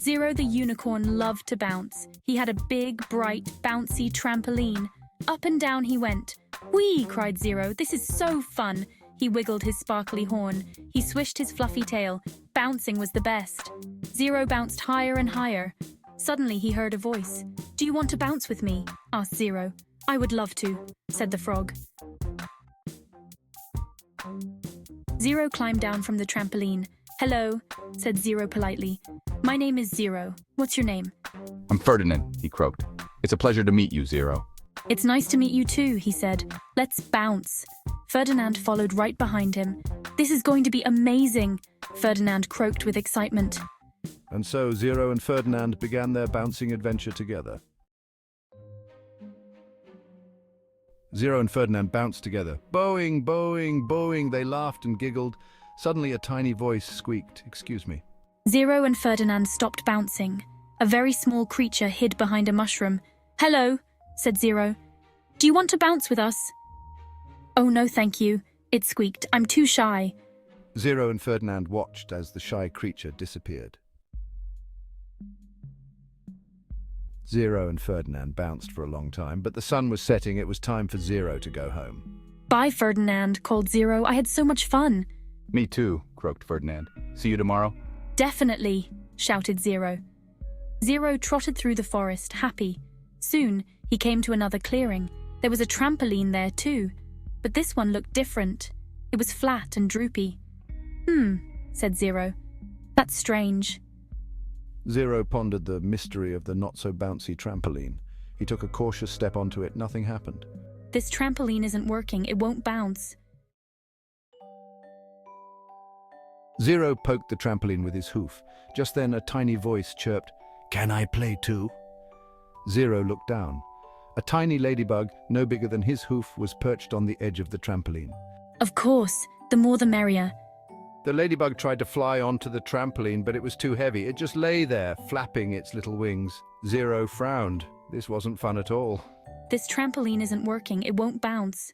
Zero the unicorn loved to bounce. He had a big, bright, bouncy trampoline. Up and down he went. "Whee!" cried Zero. "This is so fun." He wiggled his sparkly horn. He swished his fluffy tail. Bouncing was the best. Zero bounced higher and higher. Suddenly he heard a voice. "Do you want to bounce with me?" asked Zero. "I would love to," said the frog. Zero climbed down from the trampoline. "Hello," said Zero politely. "My name is Zero. What's your name?" "I'm Ferdinand," he croaked. "It's a pleasure to meet you, Zero." "It's nice to meet you too," he said. "Let's bounce." Ferdinand followed right behind him. "This is going to be amazing," Ferdinand croaked with excitement. And so Zero and Ferdinand began their bouncing adventure together. Zero and Ferdinand bounced together. Bowing, bowing, bowing, they laughed and giggled. Suddenly a tiny voice squeaked, "Excuse me." Zero and Ferdinand stopped bouncing. A very small creature hid behind a mushroom. "Hello," said Zero. "Do you want to bounce with us?" "Oh, no, thank you," it squeaked. "I'm too shy." Zero and Ferdinand watched as the shy creature disappeared. Zero and Ferdinand bounced for a long time, but the sun was setting. It was time for Zero to go home. "Bye, Ferdinand," called Zero. "I had so much fun." "Me too," croaked Ferdinand. "See you tomorrow?" "Definitely," shouted Zero. Zero trotted through the forest, happy. Soon, he came to another clearing. There was a trampoline there too, but this one looked different. It was flat and droopy. Said Zero. "That's strange." Zero pondered the mystery of the Not-So-Bouncy Trampoline. He took a cautious step onto it. Nothing happened. "This trampoline isn't working. It won't bounce." Zero poked the trampoline with his hoof. Just then a tiny voice chirped, "Can I play too?" Zero looked down. A tiny ladybug, no bigger than his hoof, was perched on the edge of the trampoline. "Of course, the more the merrier." The ladybug tried to fly onto the trampoline, but it was too heavy. It just lay there, flapping its little wings. Zero frowned. This wasn't fun at all. "This trampoline isn't working. It won't bounce."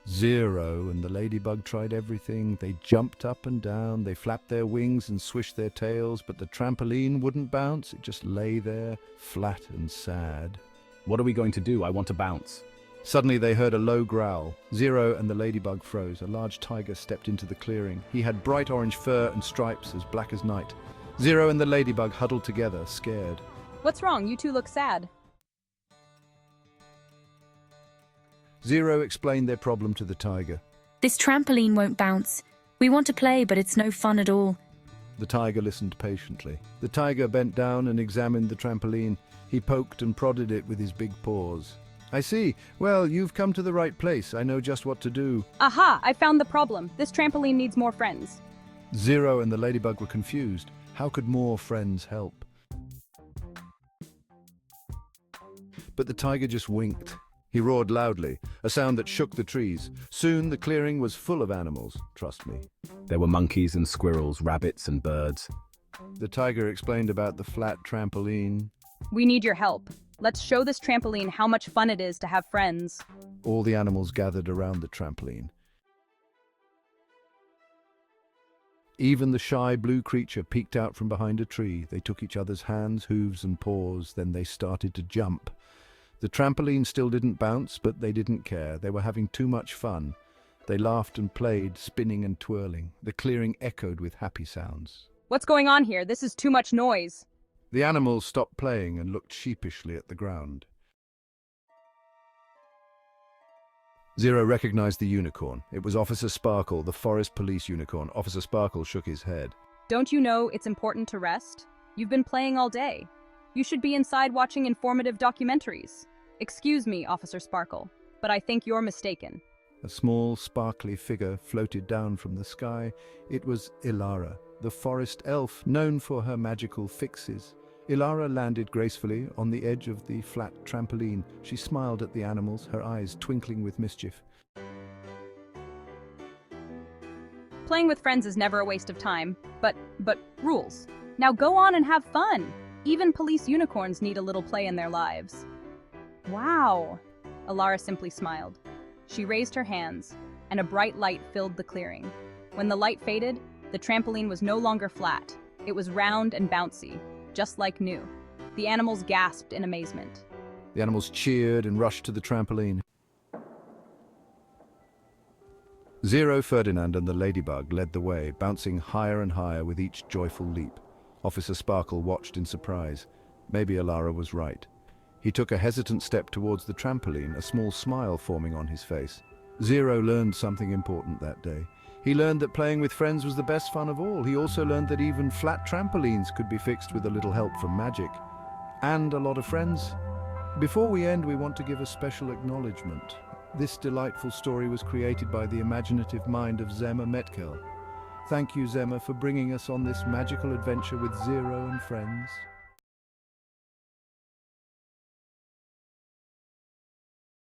Zero and the ladybug tried everything. They jumped up and down, they flapped their wings and swished their tails, but the trampoline wouldn't bounce. It just lay there, flat and sad. "What are we going to do? I want to bounce." Suddenly they heard a low growl. Zero and the ladybug froze. A large tiger stepped into the clearing. He had bright orange fur and stripes as black as night. Zero and the ladybug huddled together, scared. "What's wrong? You two look sad." Zero explained their problem to the tiger. "This trampoline won't bounce. We want to play, but it's no fun at all." The tiger listened patiently. The tiger bent down and examined the trampoline. He poked and prodded it with his big paws. "I see. Well, you've come to the right place. I know just what to do." Aha! I found the problem. This trampoline needs more friends. Zero and the ladybug were confused. How could more friends help? But the tiger just winked. He roared loudly, a sound that shook the trees. Soon the clearing was full of animals, trust me. There were monkeys and squirrels, rabbits and birds. The tiger explained about the flat trampoline. We need your help. Let's show this trampoline how much fun it is to have friends. All the animals gathered around the trampoline. Even the shy blue creature peeked out from behind a tree. They took each other's hands, hooves and paws. Then they started to jump. The trampoline still didn't bounce, but they didn't care. They were having too much fun. They laughed and played, spinning and twirling. The clearing echoed with happy sounds. What's going on here? This is too much noise. The animals stopped playing and looked sheepishly at the ground. Zero recognized the unicorn. It was Officer Sparkle, the forest police unicorn. Officer Sparkle shook his head. Don't you know it's important to rest? You've been playing all day. You should be inside watching informative documentaries. Excuse me, Officer Sparkle, but I think you're mistaken. A small, sparkly figure floated down from the sky. It was Elara, the forest elf known for her magical fixes. Elara landed gracefully on the edge of the flat trampoline. She smiled at the animals, her eyes twinkling with mischief. Playing with friends is never a waste of time, but rules. Now go on and have fun. Even police unicorns need a little play in their lives. Wow! Elara simply smiled. She raised her hands, and a bright light filled the clearing. When the light faded, The trampoline was no longer flat. It was round and bouncy, just like new. The animals gasped in amazement. The animals cheered and rushed to the trampoline. Zero, Ferdinand, and the ladybug led the way, bouncing higher and higher with each joyful leap. Officer Sparkle watched in surprise. Maybe Elara was right. He took a hesitant step towards the trampoline, a small smile forming on his face. Zero learned something important that day. He learned that playing with friends was the best fun of all. He also learned that even flat trampolines could be fixed with a little help from magic. And a lot of friends. Before we end, we want to give a special acknowledgement. This delightful story was created by the imaginative mind of Zema Metkel. Thank you, Zema, for bringing us on this magical adventure with Zero and friends.